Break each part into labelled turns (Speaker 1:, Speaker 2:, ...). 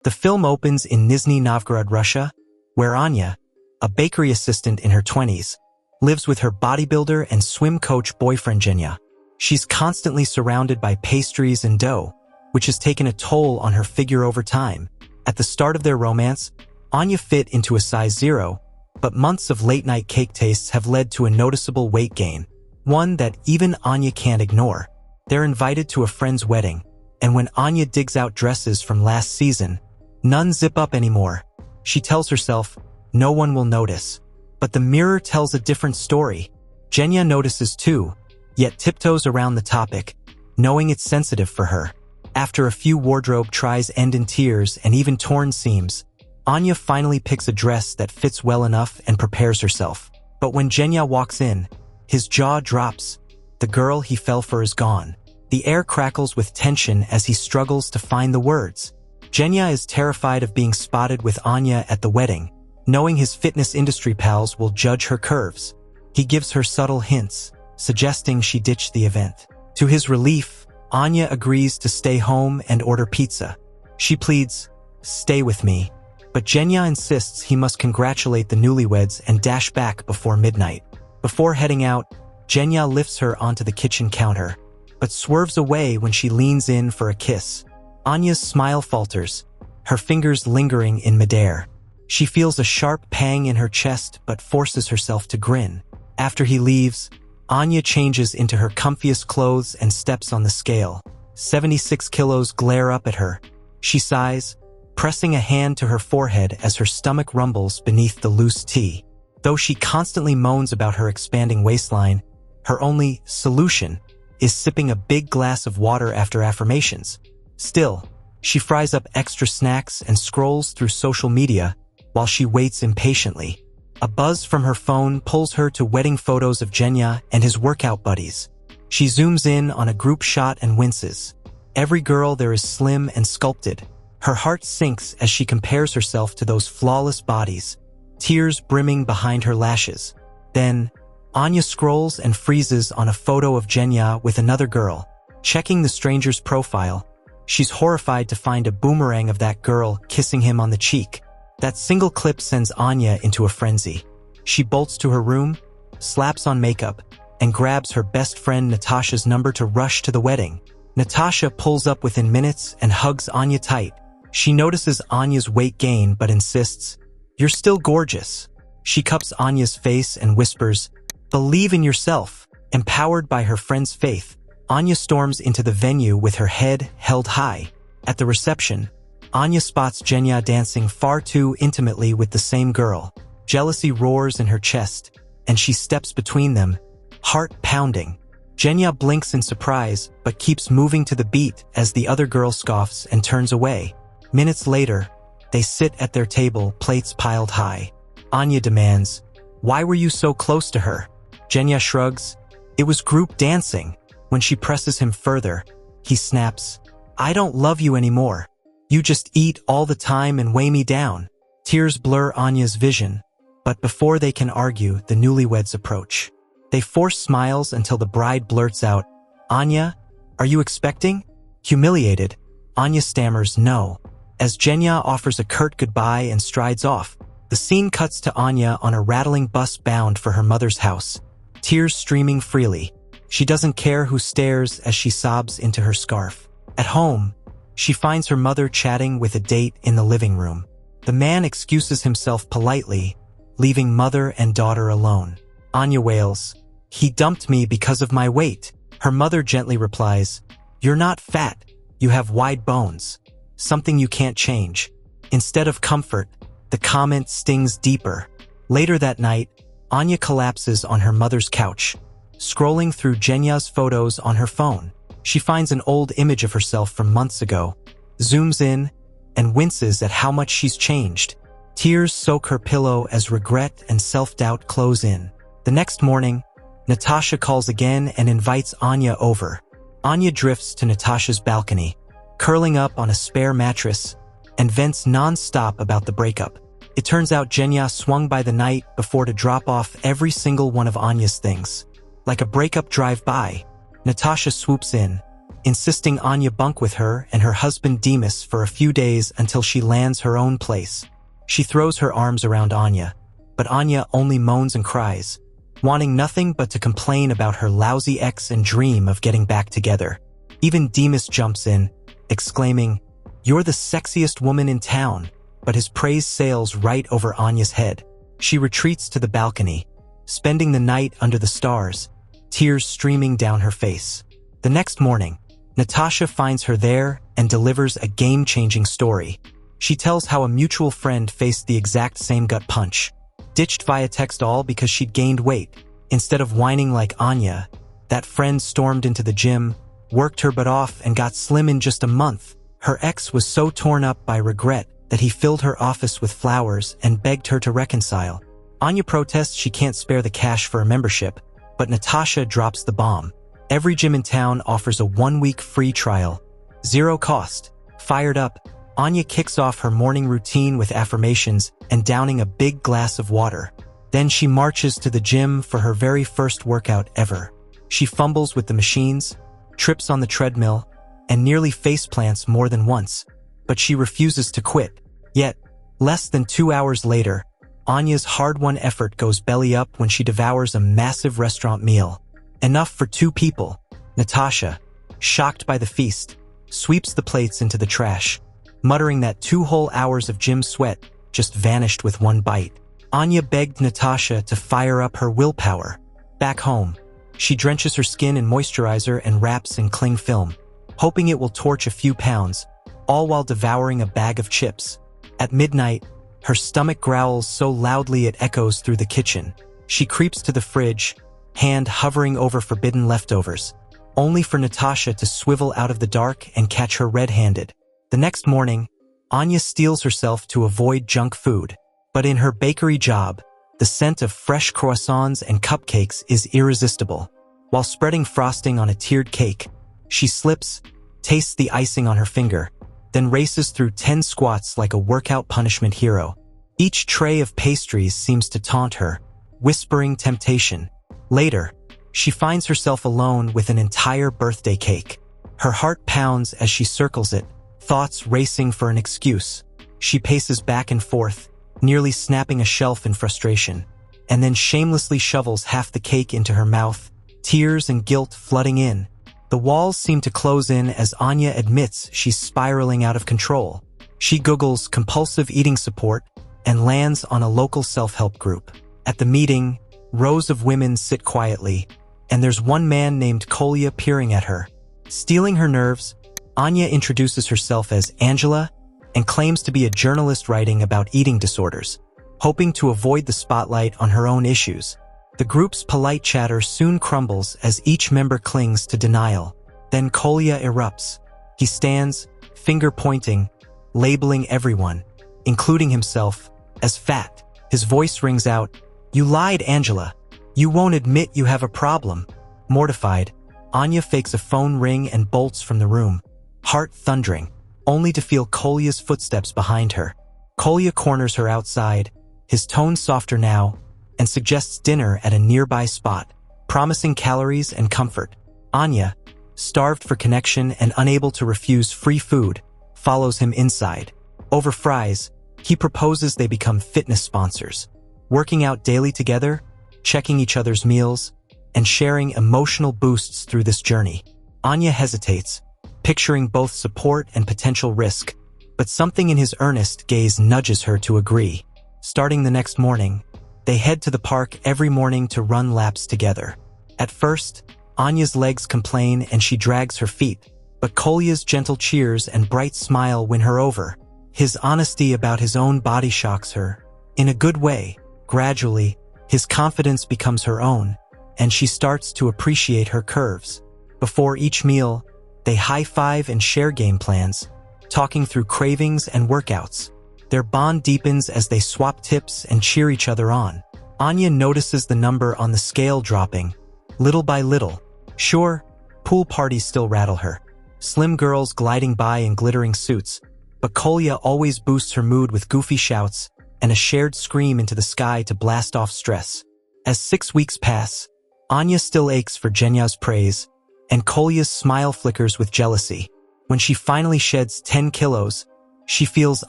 Speaker 1: The film opens in Nizhny Novgorod, Russia, where Anya, a bakery assistant in her 20s, lives with her bodybuilder and swim coach boyfriend Genya. She's constantly surrounded by pastries and dough, which has taken a toll on her figure over time. At the start of their romance, Anya fit into a size 0, but months of late-night cake tastes have led to a noticeable weight gain, one that even Anya can't ignore. They're invited to a friend's wedding, and when Anya digs out dresses from last season, none zip up anymore. She tells herself, no one will notice. But the mirror tells a different story. Genya notices too, yet tiptoes around the topic, knowing it's sensitive for her. After a few wardrobe tries end in tears and even torn seams, Anya finally picks a dress that fits well enough and prepares herself. But when Genya walks in, his jaw drops. The girl he fell for is gone. The air crackles with tension as he struggles to find the words. Genya is terrified of being spotted with Anya at the wedding, knowing his fitness industry pals will judge her curves. He gives her subtle hints, suggesting she ditch the event. To his relief, Anya agrees to stay home and order pizza. She pleads, "Stay with me," but Genya insists he must congratulate the newlyweds and dash back before midnight. Before heading out, Genya lifts her onto the kitchen counter, but swerves away when she leans in for a kiss. Anya's smile falters, her fingers lingering in midair. She feels a sharp pang in her chest but forces herself to grin. After he leaves, Anya changes into her comfiest clothes and steps on the scale. 76 kilos glare up at her. She sighs, pressing a hand to her forehead as her stomach rumbles beneath the loose tee. Though she constantly moans about her expanding waistline, her only solution is sipping a big glass of water after affirmations. Still, she fries up extra snacks and scrolls through social media while she waits impatiently. A buzz from her phone pulls her to wedding photos of Genya and his workout buddies. She zooms in on a group shot and winces. Every girl there is slim and sculpted. Her heart sinks as she compares herself to those flawless bodies, tears brimming behind her lashes. Then, Anya scrolls and freezes on a photo of Genya with another girl. Checking the stranger's profile, she's horrified to find a boomerang of that girl kissing him on the cheek. That single clip sends Anya into a frenzy. She bolts to her room, slaps on makeup, and grabs her best friend Natasha's number to rush to the wedding. Natasha pulls up within minutes and hugs Anya tight. She notices Anya's weight gain but insists, "You're still gorgeous." She cups Anya's face and whispers, "Believe in yourself." Empowered by her friend's faith, Anya storms into the venue with her head held high. At the reception, Anya spots Genya dancing far too intimately with the same girl. Jealousy roars in her chest, and she steps between them, heart pounding. Genya blinks in surprise, but keeps moving to the beat as the other girl scoffs and turns away. Minutes later, they sit at their table, plates piled high. Anya demands, "Why were you so close to her?" Genya shrugs, "It was group dancing." When she presses him further, he snaps, "I don't love you anymore. You just eat all the time and weigh me down." Tears blur Anya's vision, but before they can argue, the newlyweds approach. They force smiles until the bride blurts out, "Anya, are you expecting?" Humiliated, Anya stammers no. As Genya offers a curt goodbye and strides off, the scene cuts to Anya on a rattling bus bound for her mother's house, tears streaming freely. She doesn't care who stares as she sobs into her scarf. At home, she finds her mother chatting with a date in the living room. The man excuses himself politely, leaving mother and daughter alone. Anya wails, "He dumped me because of my weight." Her mother gently replies, "You're not fat, you have wide bones, something you can't change." Instead of comfort, the comment stings deeper. Later that night, Anya collapses on her mother's couch, scrolling through Genya's photos on her phone. She finds an old image of herself from months ago, zooms in, and winces at how much she's changed. Tears soak her pillow as regret and self-doubt close in. The next morning, Natasha calls again and invites Anya over. Anya drifts to Natasha's balcony, curling up on a spare mattress, and vents non-stop about the breakup. It turns out Genya swung by the night before to drop off every single one of Anya's things. Like a breakup drive-by, Natasha swoops in, insisting Anya bunk with her and her husband Demas for a few days until she lands her own place. She throws her arms around Anya, but Anya only moans and cries, wanting nothing but to complain about her lousy ex and dream of getting back together. Even Demas jumps in, exclaiming, "You're the sexiest woman in town," but his praise sails right over Anya's head. She retreats to the balcony, spending the night under the stars, tears streaming down her face. The next morning, Natasha finds her there and delivers a game-changing story. She tells how a mutual friend faced the exact same gut punch, ditched via text all because she'd gained weight. Instead of whining like Anya, that friend stormed into the gym, worked her butt off, and got slim in just a month. Her ex was so torn up by regret that he filled her office with flowers and begged her to reconcile. Anya protests she can't spare the cash for a membership, but Natasha drops the bomb. Every gym in town offers a 1-week free trial, zero cost. Fired up, Anya kicks off her morning routine with affirmations and downing a big glass of water. Then she marches to the gym for her very first workout ever. She fumbles with the machines, trips on the treadmill, and nearly faceplants more than once, but she refuses to quit. Yet, less than 2 hours later, Anya's hard-won effort goes belly up when she devours a massive restaurant meal. Enough for 2 people. Natasha, shocked by the feast, sweeps the plates into the trash, muttering that 2 whole hours of gym sweat just vanished with 1 bite. Anya begged Natasha to fire up her willpower. Back home, she drenches her skin in moisturizer and wraps in cling film, hoping it will torch a few pounds, all while devouring a bag of chips. At midnight, her stomach growls so loudly it echoes through the kitchen. She creeps to the fridge, hand hovering over forbidden leftovers, only for Natasha to swivel out of the dark and catch her red-handed. The next morning, Anya steels herself to avoid junk food, but in her bakery job, the scent of fresh croissants and cupcakes is irresistible. While spreading frosting on a tiered cake, she slips, tastes the icing on her finger, then races through 10 squats like a workout punishment hero. Each tray of pastries seems to taunt her, whispering temptation. Later, she finds herself alone with an entire birthday cake. Her heart pounds as she circles it, thoughts racing for an excuse. She paces back and forth, nearly snapping a shelf in frustration, and then shamelessly shovels half the cake into her mouth, tears and guilt flooding in. The walls seem to close in as Anya admits she's spiraling out of control. She Googles compulsive eating support and lands on a local self-help group. At the meeting, rows of women sit quietly, and there's one man named Kolya peering at her. Stealing her nerves, Anya introduces herself as Angela and claims to be a journalist writing about eating disorders, hoping to avoid the spotlight on her own issues. The group's polite chatter soon crumbles as each member clings to denial. Then Kolya erupts. He stands, finger pointing, labeling everyone, including himself, as fat. His voice rings out, "You lied, Angela. You won't admit you have a problem." Mortified, Anya fakes a phone ring and bolts from the room, heart thundering, only to feel Kolya's footsteps behind her. Kolya corners her outside, his tone softer now, and suggests dinner at a nearby spot, promising calories and comfort. Anya, starved for connection and unable to refuse free food, follows him inside. Over fries, he proposes they become fitness sponsors, working out daily together, checking each other's meals, and sharing emotional boosts through this journey. Anya hesitates, picturing both support and potential risk, but something in his earnest gaze nudges her to agree. Starting the next morning, they head to the park every morning to run laps together. At first, Anya's legs complain and she drags her feet, but Kolya's gentle cheers and bright smile win her over. His honesty about his own body shocks her, in a good way. Gradually, his confidence becomes her own, and she starts to appreciate her curves. Before each meal, they high-five and share game plans, talking through cravings and workouts. Their bond deepens as they swap tips and cheer each other on. Anya notices the number on the scale dropping, little by little. Sure, pool parties still rattle her, slim girls gliding by in glittering suits, but Kolya always boosts her mood with goofy shouts and a shared scream into the sky to blast off stress. As 6 weeks pass, Anya still aches for Jenya's praise, and Kolya's smile flickers with jealousy. When she finally sheds 10 kilos, she feels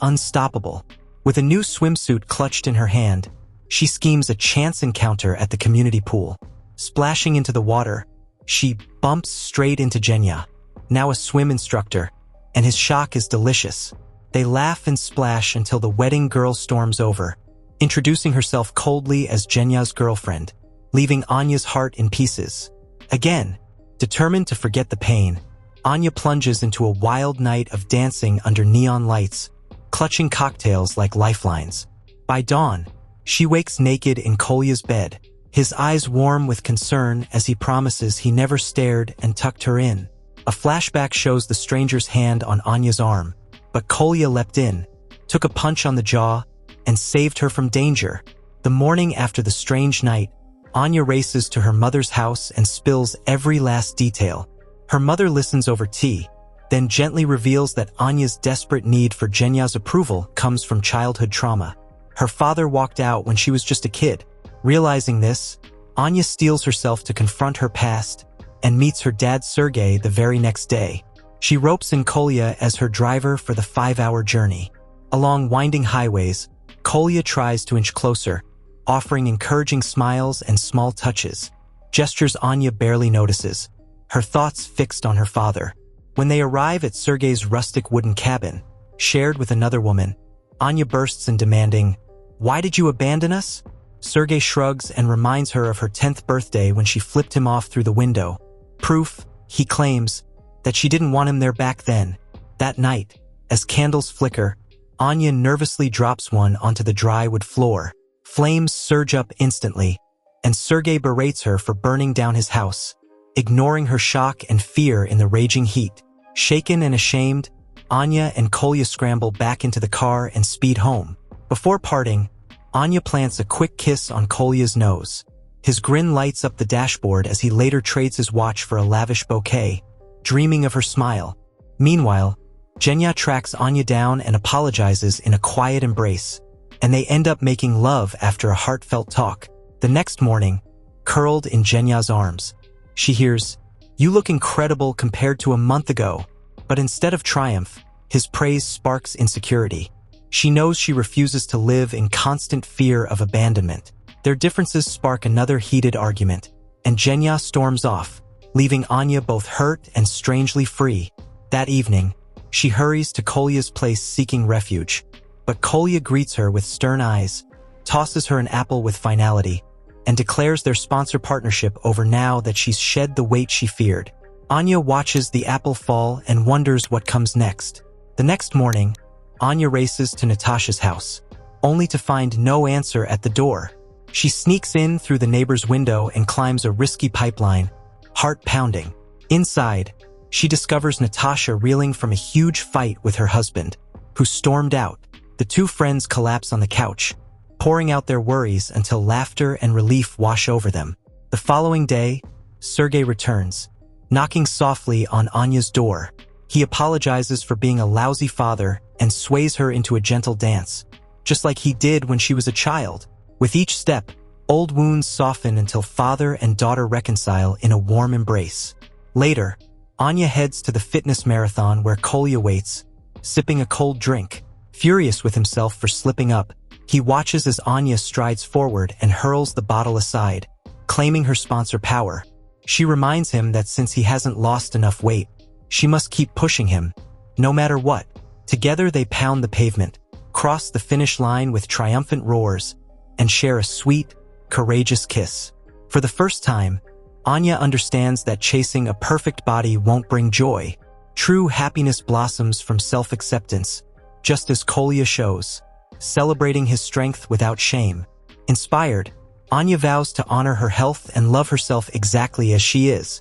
Speaker 1: unstoppable. With a new swimsuit clutched in her hand, she schemes a chance encounter at the community pool. Splashing into the water, she bumps straight into Genya, now a swim instructor, and his shock is delicious. They laugh and splash until the wedding girl storms over, introducing herself coldly as Genya's girlfriend, leaving Anya's heart in pieces. Again, determined to forget the pain, Anya plunges into a wild night of dancing under neon lights, clutching cocktails like lifelines. By dawn, she wakes naked in Kolya's bed, his eyes warm with concern as he promises he never stared and tucked her in. A flashback shows the stranger's hand on Anya's arm, but Kolya leapt in, took a punch on the jaw, and saved her from danger. The morning after the strange night, Anya races to her mother's house and spills every last detail. Her mother listens over tea, then gently reveals that Anya's desperate need for Genya's approval comes from childhood trauma. Her father walked out when she was just a kid. Realizing this, Anya steels herself to confront her past and meets her dad Sergei the very next day. She ropes in Kolya as her driver for the 5-hour journey. Along winding highways, Kolya tries to inch closer, offering encouraging smiles and small touches, gestures Anya barely notices, her thoughts fixed on her father. When they arrive at Sergei's rustic wooden cabin, shared with another woman, Anya bursts in demanding, "Why did you abandon us?" Sergei shrugs and reminds her of her 10th birthday when she flipped him off through the window. Proof, he claims, that she didn't want him there back then. That night, as candles flicker, Anya nervously drops one onto the dry wood floor. Flames surge up instantly, and Sergei berates her for burning down his house, ignoring her shock and fear in the raging heat. Shaken and ashamed, Anya and Kolya scramble back into the car and speed home. Before parting, Anya plants a quick kiss on Kolya's nose. His grin lights up the dashboard as he later trades his watch for a lavish bouquet, dreaming of her smile. Meanwhile, Genya tracks Anya down and apologizes in a quiet embrace, and they end up making love after a heartfelt talk. The next morning, curled in Genya's arms, she hears, "You look incredible compared to a month ago." But instead of triumph, his praise sparks insecurity. She knows she refuses to live in constant fear of abandonment. Their differences spark another heated argument, and Genya storms off, leaving Anya both hurt and strangely free. That evening, she hurries to Kolya's place seeking refuge, but Kolya greets her with stern eyes, tosses her an apple with finality, and declares their sponsor partnership over now that she's shed the weight she feared. Anya watches the apple fall and wonders what comes next. The next morning, Anya races to Natasha's house, only to find no answer at the door. She sneaks in through the neighbor's window and climbs a risky pipeline, heart pounding. Inside, she discovers Natasha reeling from a huge fight with her husband, who stormed out. The two friends collapse on the couch, pouring out their worries until laughter and relief wash over them. The following day, Sergei returns, knocking softly on Anya's door. He apologizes for being a lousy father and sways her into a gentle dance, just like he did when she was a child. With each step, old wounds soften until father and daughter reconcile in a warm embrace. Later, Anya heads to the fitness marathon where Kolya waits, sipping a cold drink. Furious with himself for slipping up, he watches as Anya strides forward and hurls the bottle aside, claiming her sponsor power. She reminds him that since he hasn't lost enough weight, she must keep pushing him, no matter what. Together they pound the pavement, cross the finish line with triumphant roars, and share a sweet, courageous kiss. For the first time, Anya understands that chasing a perfect body won't bring joy. True happiness blossoms from self-acceptance, just as Kolya shows, celebrating his strength without shame. Inspired, Anya vows to honor her health and love herself exactly as she is.